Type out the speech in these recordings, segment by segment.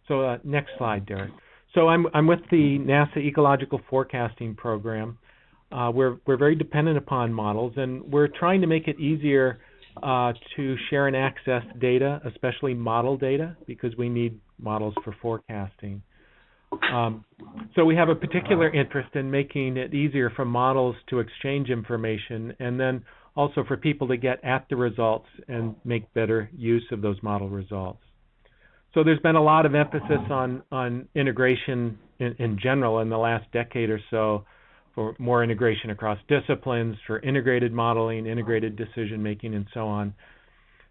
So next slide, Derek. So I'm with the NASA Ecological Forecasting Program. We're very dependent upon models, and we're trying to make it easier to share and access data, especially model data, because we need models for forecasting. So we have a particular interest in making it easier for models to exchange information, and then also for people to get at the results and make better use of those model results. So there's been a lot of emphasis on integration in general in the last decade or so, for more integration across disciplines, for integrated modeling, integrated decision making, and so on.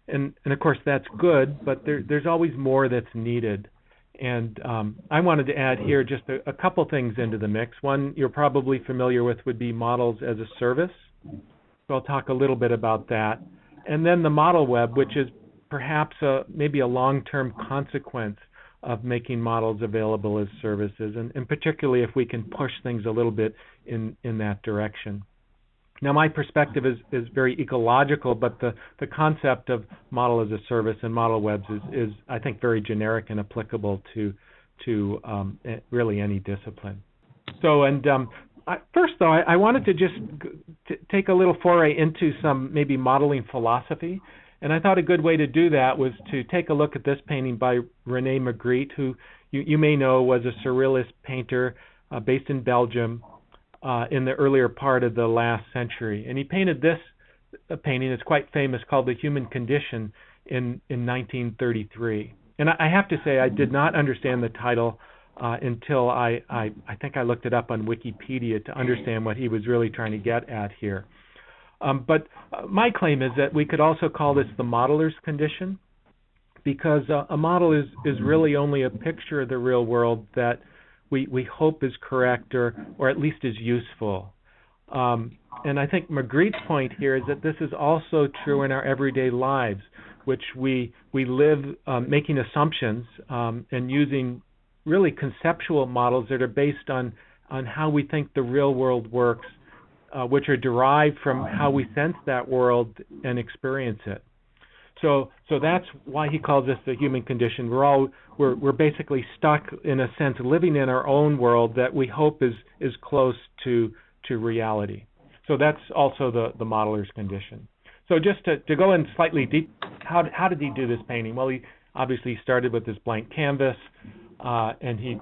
And of course that's good, but there's always more that's needed. And I wanted to add here just a couple things into the mix. One you're probably familiar with would be models as a service. So I'll talk a little bit about that. And then the model web, which is perhaps maybe a long-term consequence of making models available as services, and particularly if we can push things a little bit in that direction. Now, my perspective is very ecological, but the concept of model as a service and model webs is I think, very generic and applicable to really any discipline. So, first, though, I wanted to just take a little foray into some maybe modeling philosophy. And I thought a good way to do that was to take a look at this painting by René Magritte, who you may know was a surrealist painter based in Belgium in the earlier part of the last century. And he painted this painting, it's quite famous, called The Human Condition in 1933. And I have to say I did not understand the title until I think I looked it up on Wikipedia to understand what he was really trying to get at here. But my claim is that we could also call this the modeler's condition, because a model is really only a picture of the real world that we hope is correct or at least is useful. And I think Magritte's point here is that this is also true in our everyday lives, which we live making assumptions and using really conceptual models that are based on how we think the real world works, which are derived from how we sense that world and experience it. So that's why he calls this the human condition. We're basically stuck, in a sense, living in our own world that we hope is close to reality. So that's also the modeler's condition. So just to go in slightly deep, how did he do this painting? Well, he obviously started with this blank canvas, and he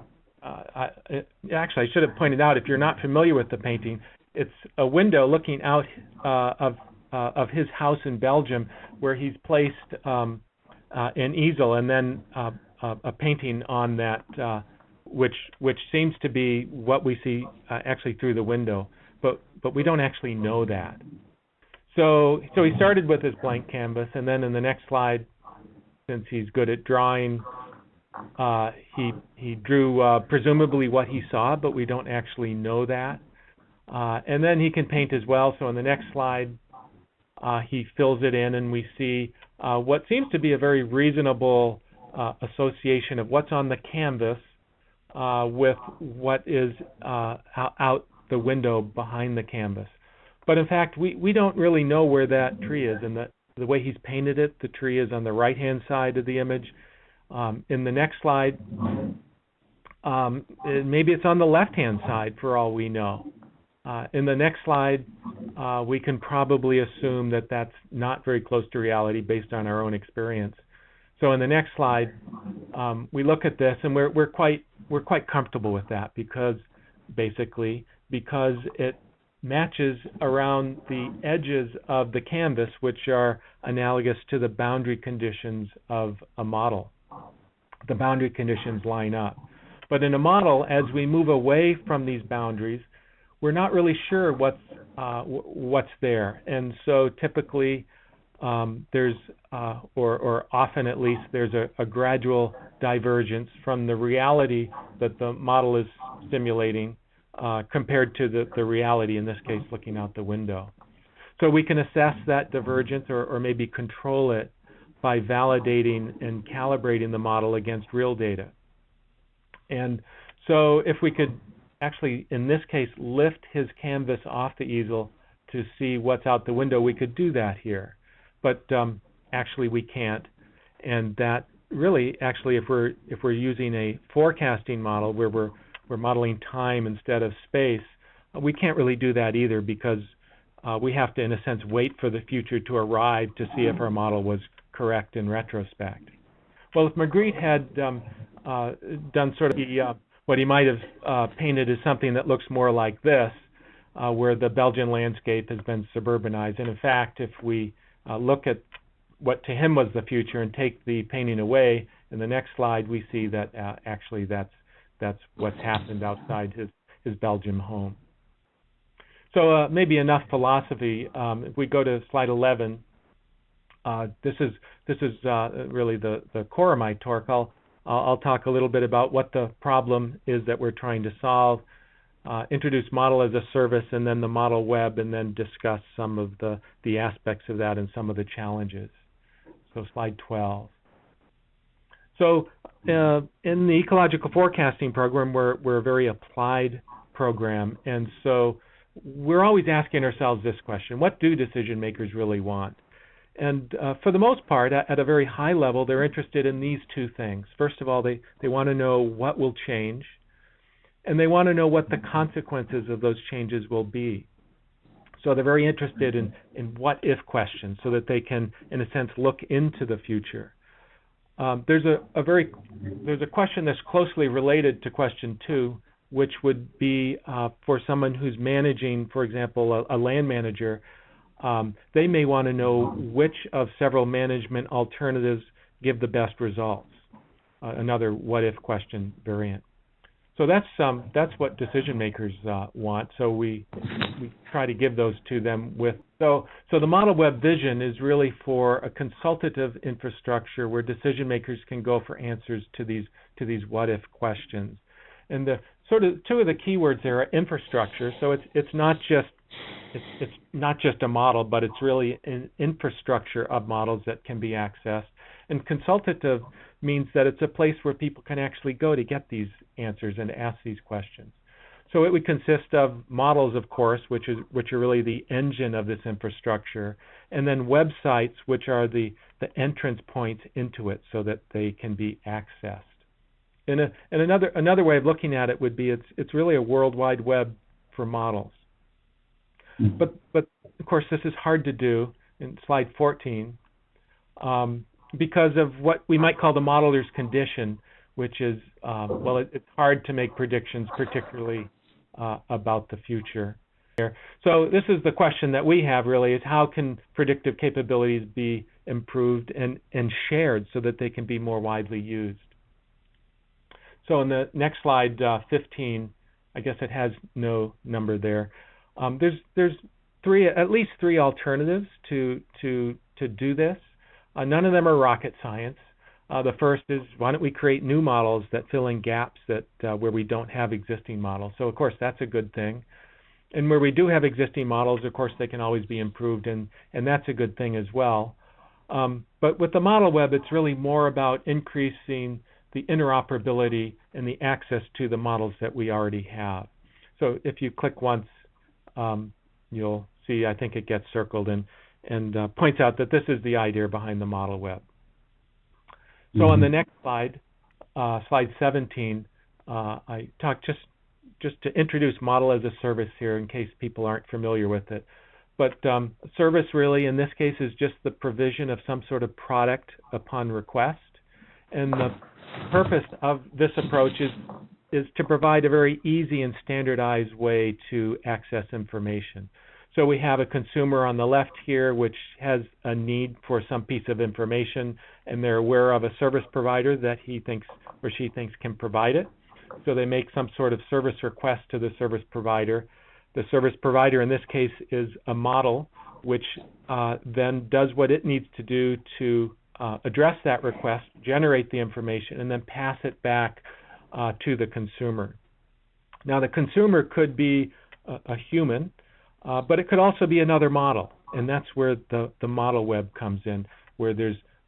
actually, I should have pointed out, if you're not familiar with the painting, it's a window looking out of his house in Belgium, where he's placed an easel and then a painting on that, which seems to be what we see actually through the window, but we don't actually know that. So he started with his blank canvas, and then in the next slide, since he's good at drawing, he drew presumably what he saw, but we don't actually know that. And then he can paint as well. So in the next slide, he fills it in, and we see what seems to be a very reasonable association of what's on the canvas with what is out the window behind the canvas. But in fact, we don't really know where that tree is, and the way he's painted it, the tree is on the right-hand side of the image. In the next slide, maybe it's on the left-hand side for all we know. In the next slide, we can probably assume that that's not very close to reality based on our own experience. So in the next slide, we look at this, and we're quite comfortable with that, because it matches around the edges of the canvas, which are analogous to the boundary conditions of a model. The boundary conditions line up. But in a model, as we move away from these boundaries, we're not really sure what's there. And so typically there's, or often at least, there's a gradual divergence from the reality that the model is simulating compared to the reality, in this case, looking out the window. So we can assess that divergence or maybe control it by validating and calibrating the model against real data. And so if we could actually, in this case, lift his canvas off the easel to see what's out the window, we could do that here. But actually we can't, and that really, actually, if we're using a forecasting model where we're modeling time instead of space, we can't really do that either, because we have to, in a sense, wait for the future to arrive to see if our model was correct in retrospect. Well, if Magritte had done sort of what he might have painted as something that looks more like this, where the Belgian landscape has been suburbanized. And in fact, if we look at what to him was the future and take the painting away, in the next slide we see that actually that's what's happened outside his Belgian home. So maybe enough philosophy. If we go to slide 11, this is really the core of my talk. I'll talk a little bit about what the problem is that we're trying to solve, introduce model as a service, and then the model web, and then discuss some of the aspects of that and some of the challenges. So slide 12. So in the ecological forecasting program, we're a very applied program, and so we're always asking ourselves this question: what do decision makers really want? And for the most part, at a very high level, they're interested in these two things. First of all, they want to know what will change, and they want to know what the consequences of those changes will be. So they're very interested in what-if questions, so that they can, in a sense, look into the future. There's a question that's closely related to question 2, which would be for someone who's managing, for example, a land manager. They may want to know which of several management alternatives give the best results. Another what-if question variant. So that's what decision makers want. So we try to give those to them with. So the model web vision is really for a consultative infrastructure where decision makers can go for answers to these what-if questions. And the sort of two of the keywords there are infrastructure. So it's not just a model, but it's really an infrastructure of models that can be accessed. And consultative means that it's a place where people can actually go to get these answers and ask these questions. So it would consist of models, of course, which are really the engine of this infrastructure, and then websites, which are the entrance points into it, so that they can be accessed. And another way of looking at it would be it's really a World Wide Web for models. But of course, this is hard to do in slide 14 because of what we might call the modeler's condition, which is, it's hard to make predictions, particularly about the future. So this is the question that we have, really, is how can predictive capabilities be improved and shared so that they can be more widely used? So in the next slide, 15, I guess it has no number there. There's at least three alternatives to do this. None of them are rocket science. The first is, why don't we create new models that fill in gaps where we don't have existing models? So of course that's a good thing. And where we do have existing models, of course they can always be improved, and that's a good thing as well. But with the model web, it's really more about increasing the interoperability and the access to the models that we already have. So if you click once, you'll see, I think it gets circled and points out that this is the idea behind the model web. So on the next slide, slide 17, I talk just to introduce model as a service here in case people aren't familiar with it. But service really in this case is just the provision of some sort of product upon request. And the purpose of this approach is to provide a very easy and standardized way to access information. So we have a consumer on the left here which has a need for some piece of information, and they're aware of a service provider that he thinks or she thinks can provide it. So they make some sort of service request to the service provider. The service provider in this case is a model which then does what it needs to do to address that request, generate the information, and then pass it back to the consumer. Now the consumer could be a human, but it could also be another model, and that's where the model web comes in, where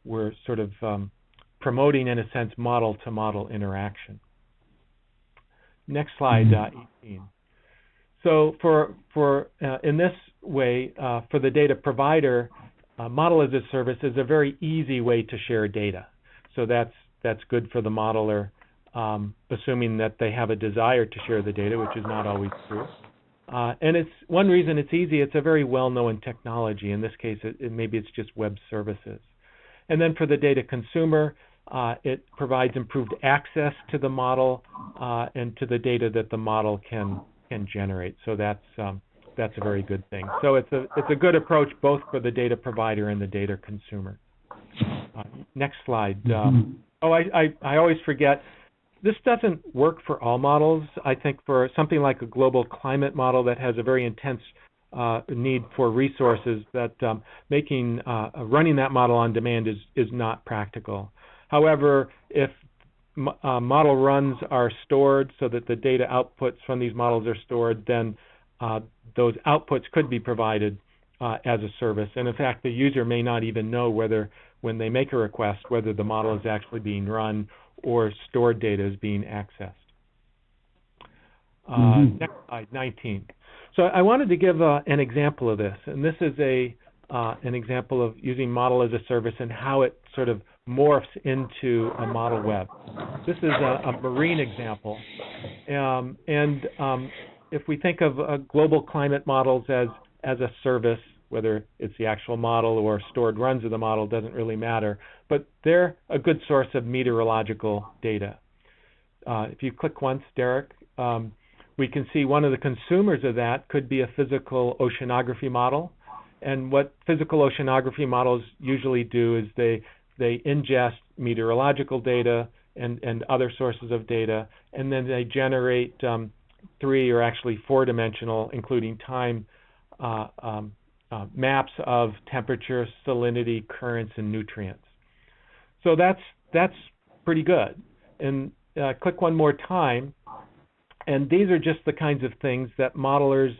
we're sort of promoting, in a sense, model-to-model interaction. Next slide, 18. So in this way, for the data provider, model as a service is a very easy way to share data. so that's good for the modeler, assuming that they have a desire to share the data, which is not always true. And it's one reason it's easy. It's a very well-known technology. In this case, maybe it's just web services. And then for the data consumer, it provides improved access to the model and to the data that the model can generate. So that's a very good thing. So it's a good approach both for the data provider and the data consumer. Next slide. I always forget. This doesn't work for all models. I think for something like a global climate model that has a very intense need for resources, that running that model on demand is not practical. However, if model runs are stored so that the data outputs from these models are stored, then those outputs could be provided as a service. And in fact, the user may not even know whether, when they make a request, whether the model is actually being run or stored data is being accessed. Next slide, 19. So I wanted to give an example of this, and this is an example of using model as a service and how it sort of morphs into a model web. This is a marine example, and if we think of global climate models as a service, whether it's the actual model or stored runs of the model, doesn't really matter, but they're a good source of meteorological data. If you click once, Derek, we can see one of the consumers of that could be a physical oceanography model. And what physical oceanography models usually do is they ingest meteorological data and other sources of data, and then they generate 3 or actually 4-dimensional, including time, maps of temperature, salinity, currents, and nutrients. So that's pretty good. And click one more time, and these are just the kinds of things that modelers,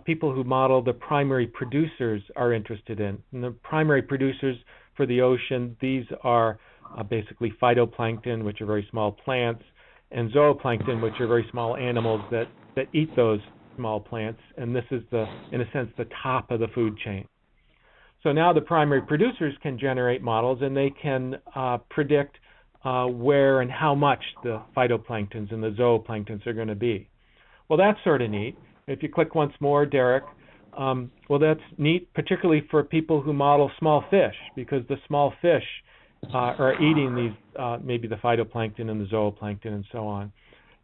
people who model the primary producers, are interested in. And the primary producers for the ocean, these are basically phytoplankton, which are very small plants, and zooplankton, which are very small animals that eat those small plants. And this is, in a sense, the top of the food chain. So now the primary producers can generate models, and they can predict where and how much the phytoplanktons and the zooplanktons are going to be. Well, that's sort of neat. If you click once more, Derek, well, that's neat, particularly for people who model small fish, because the small fish are eating these, maybe the phytoplankton and the zooplankton and so on.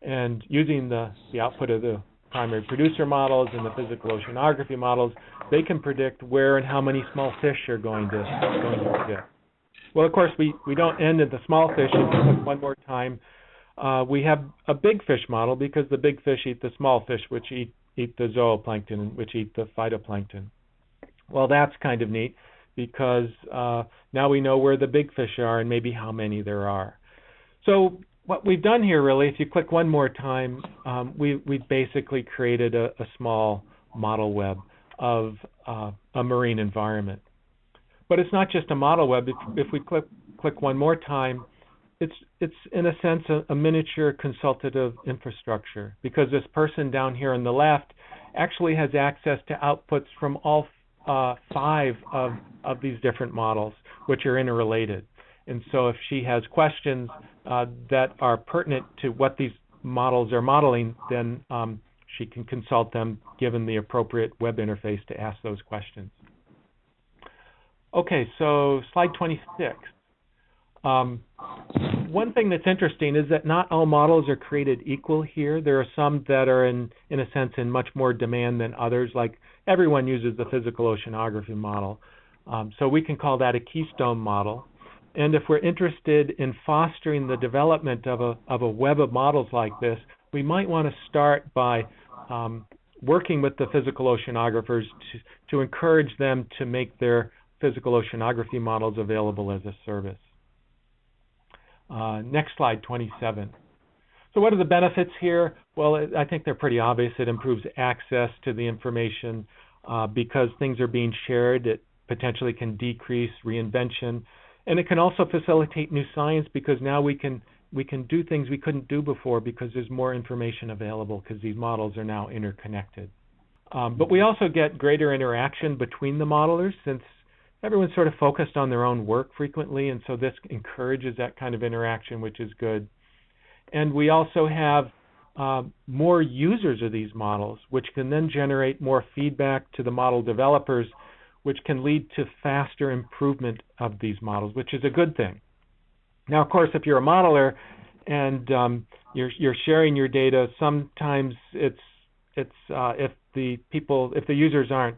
And using the output of the primary producer models and the physical oceanography models, they can predict where and how many small fish are going to exist. Well, of course, we don't end at the small fish. If you click one more time, we have a big fish model, because the big fish eat the small fish, which eat the zooplankton, which eat the phytoplankton. Well, that's kind of neat, because now we know where the big fish are and maybe how many there are. So what we've done here, really, if you click one more time, we've basically created a small model web of a marine environment. But it's not just a model web. If we click one more time, it's in a sense a miniature consultative infrastructure, because this person down here on the left actually has access to outputs from all 5 of these different models, which are interrelated. And so if she has questions that are pertinent to what these models are modeling, then she can consult them, given the appropriate web interface to ask those questions. Okay, so slide 26. One thing that's interesting is that not all models are created equal here. There are some that are, in a sense, in much more demand than others. Like, everyone uses the physical oceanography model. So we can call that a keystone model. And if we're interested in fostering the development of a web of models like this, we might want to start by working with the physical oceanographers to encourage them to make their physical oceanography models available as a service. Next slide, 27. So what are the benefits here? Well, I think they're pretty obvious. It improves access to the information because things are being shared. It potentially can decrease reinvention. And it can also facilitate new science, because now we can do things we couldn't do before, because there's more information available, because these models are now interconnected. But we also get greater interaction between the modelers, since everyone's sort of focused on their own work frequently, and so this encourages that kind of interaction, which is good. And we also have more users of these models, which can then generate more feedback to the model developers, which can lead to faster improvement of these models, which is a good thing. Now, of course, if you're a modeler and you're sharing your data, sometimes it's if the users aren't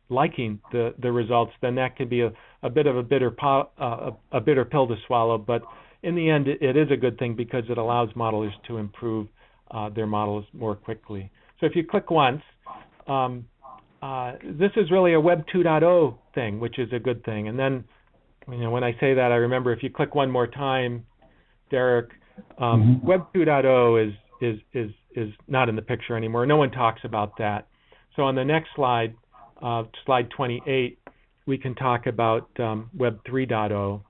liking the results, then that could be a bit of a bitter pill to swallow. But in the end, it is a good thing because it allows modelers to improve their models more quickly. So if you click once, this is really a Web 2.0 thing, which is a good thing. And then, when I say that, I remember if you click one more time, Derek, Web 2.0 is not in the picture anymore. No one talks about that. So on the next slide, slide 28, we can talk about Web 3.0.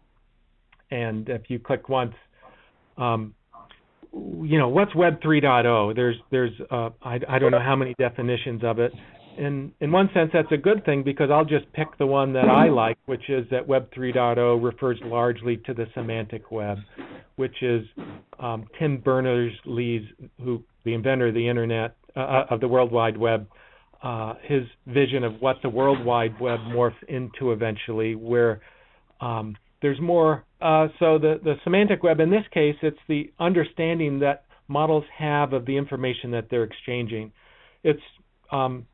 And if you click once, what's Web 3.0? There's I don't know how many definitions of it. In one sense, that's a good thing because I'll just pick the one that I like, which is that Web 3.0 refers largely to the semantic web, which is Tim Berners-Lee's, the inventor of the Internet, of the World Wide Web, his vision of what the World Wide Web morphs into eventually, where there's more. So the semantic web, in this case, it's the understanding that models have of the information that they're exchanging. It's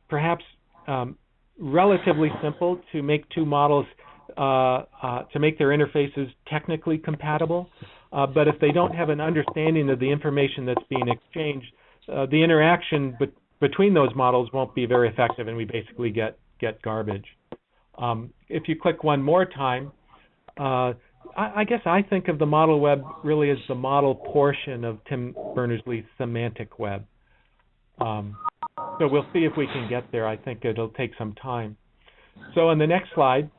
perhaps relatively simple to make two models, to make their interfaces technically compatible. But if they don't have an understanding of the information that's being exchanged, the interaction between those models won't be very effective, and we basically get garbage. If you click one more time, I guess I think of the model web really as the model portion of Tim Berners-Lee's semantic web. So we'll see if we can get there. I think it'll take some time. So on the next slide,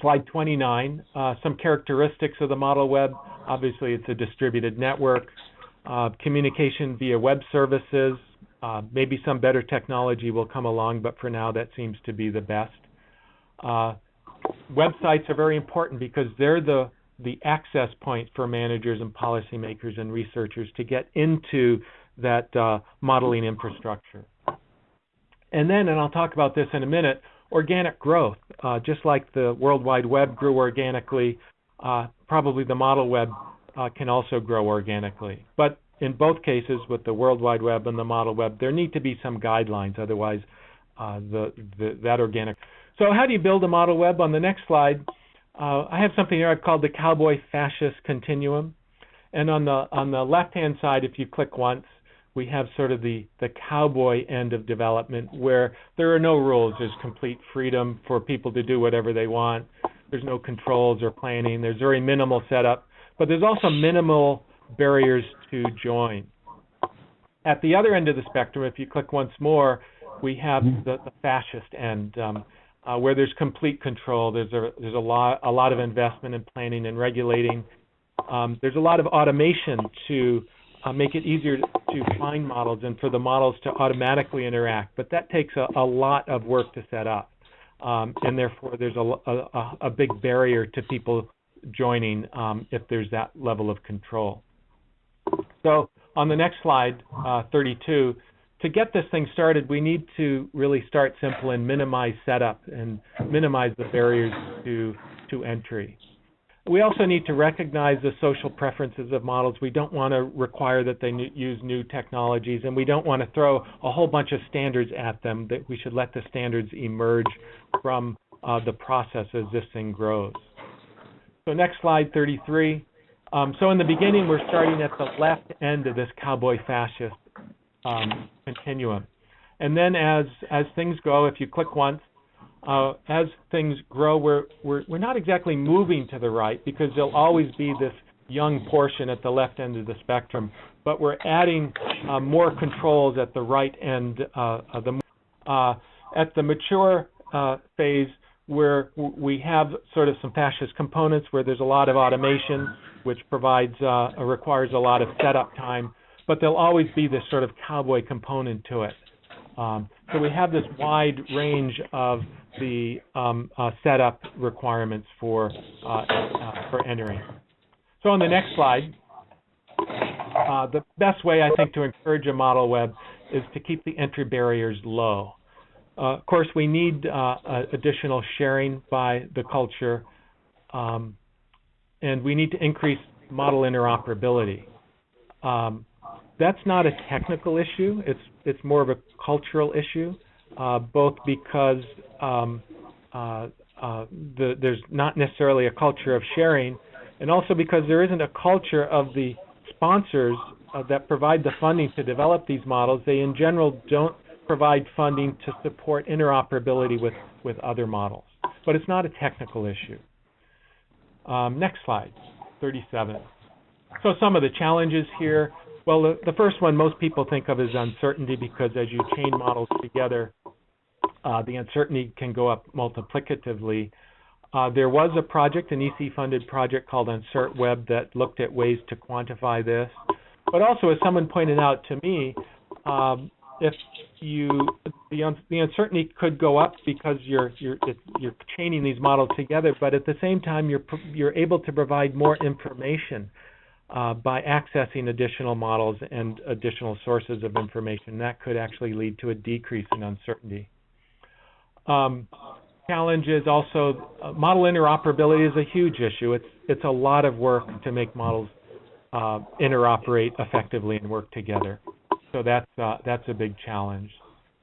slide 29, some characteristics of the model web. Obviously, it's a distributed network, communication via web services. Maybe some better technology will come along, but for now, that seems to be the best. Websites are very important because they're the access point for managers and policymakers and researchers to get into that modeling infrastructure. And I'll talk about this in a minute, organic growth. Just like the World Wide Web grew organically, probably the model web can also grow organically. But in both cases, with the World Wide Web and the model web, there need to be some guidelines, otherwise that organic. So how do you build a model web? On the next slide, I have something here I've called the cowboy fascist continuum. And on the left-hand side, if you click once, we have sort of the cowboy end of development where there are no rules. There's complete freedom for people to do whatever they want. There's no controls or planning. There's very minimal setup. But there's also minimal barriers to join. At the other end of the spectrum, if you click once more, we have the fascist end, where there's complete control. There's a lot of investment in planning and regulating. There's a lot of automation to make it easier to find models and for the models to automatically interact. But that takes a lot of work to set up, and therefore there's a big barrier to people joining if there's that level of control. So on the next slide, 32, to get this thing started, we need to really start simple and minimize setup and minimize the barriers to entry. We also need to recognize the social preferences of models. We don't want to require that they use new technologies, and we don't want to throw a whole bunch of standards at them. That we should let the standards emerge from the process as this thing grows. So next slide, 33. So in the beginning, we're starting at the left end of this cowboy fascist continuum. And then as things go, if you click once, as things grow, we're not exactly moving to the right because there'll always be this young portion at the left end of the spectrum, but we're adding more controls at the right end of the at the mature phase, where we have sort of some fascist components where there's a lot of automation, which provides requires a lot of setup time, but there'll always be this sort of cowboy component to it. So we have this wide range of the setup requirements for entering. So on the next slide, the best way, I think, to encourage a model web is to keep the entry barriers low. Of course, we need additional sharing by the culture, and we need to increase model interoperability. That's not a technical issue. It's more of a cultural issue, both because there's not necessarily a culture of sharing, and also because there isn't a culture of the sponsors that provide the funding to develop these models. They, in general, don't provide funding to support interoperability with other models. But it's not a technical issue. Next slide, 37. So some of the challenges here. Well, the first one most people think of is uncertainty, because as you chain models together, the uncertainty can go up multiplicatively. There was a project, an EC-funded project called UncertWeb, that looked at ways to quantify this. But also, as someone pointed out to me, if the uncertainty could go up because you're chaining these models together, but at the same time you're able to provide more information by accessing additional models and additional sources of information. That could actually lead to a decrease in uncertainty. Challenges also, model interoperability is a huge issue. It's a lot of work to make models interoperate effectively and work together. So that's a big challenge.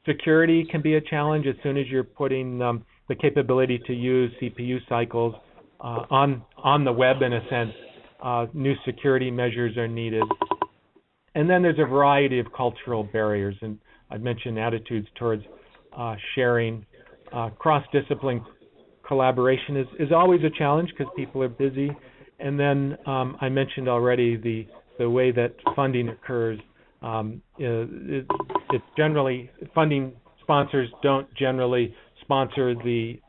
Security can be a challenge as soon as you're putting the capability to use CPU cycles on the web, in a sense. New security measures are needed. And then there's a variety of cultural barriers, and I've mentioned attitudes towards sharing. Cross-discipline collaboration is always a challenge because people are busy. And then I mentioned already the way that funding occurs. It's generally, funding sponsors don't generally sponsor the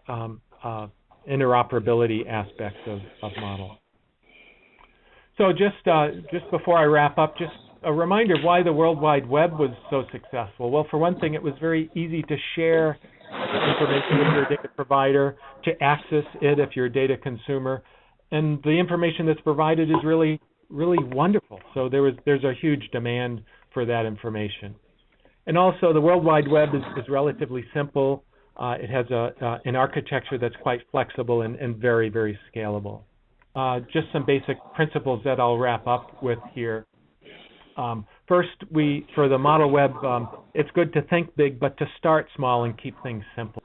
interoperability aspects of models. So just before I wrap up, just a reminder of why the World Wide Web was so successful. Well, for one thing, it was very easy to share information with your data provider, to access it if you're a data consumer, and the information that's provided is really wonderful. So there's a huge demand for that information. And also, the World Wide Web is relatively simple. It has an architecture that's quite flexible and very, very scalable. Just some basic principles that I'll wrap up with here. First, for the model web, it's good to think big, but to start small and keep things simple.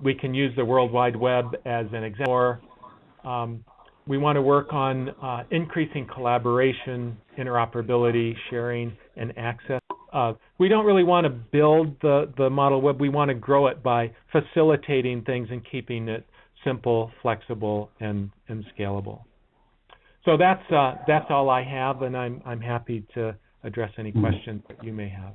We can use the World Wide Web as an example. We want to work on increasing collaboration, interoperability, sharing, and access. We don't really want to build the model web. We want to grow it by facilitating things and keeping it simple, flexible, and scalable. So that's all I have, and I'm happy to address any questions that you may have.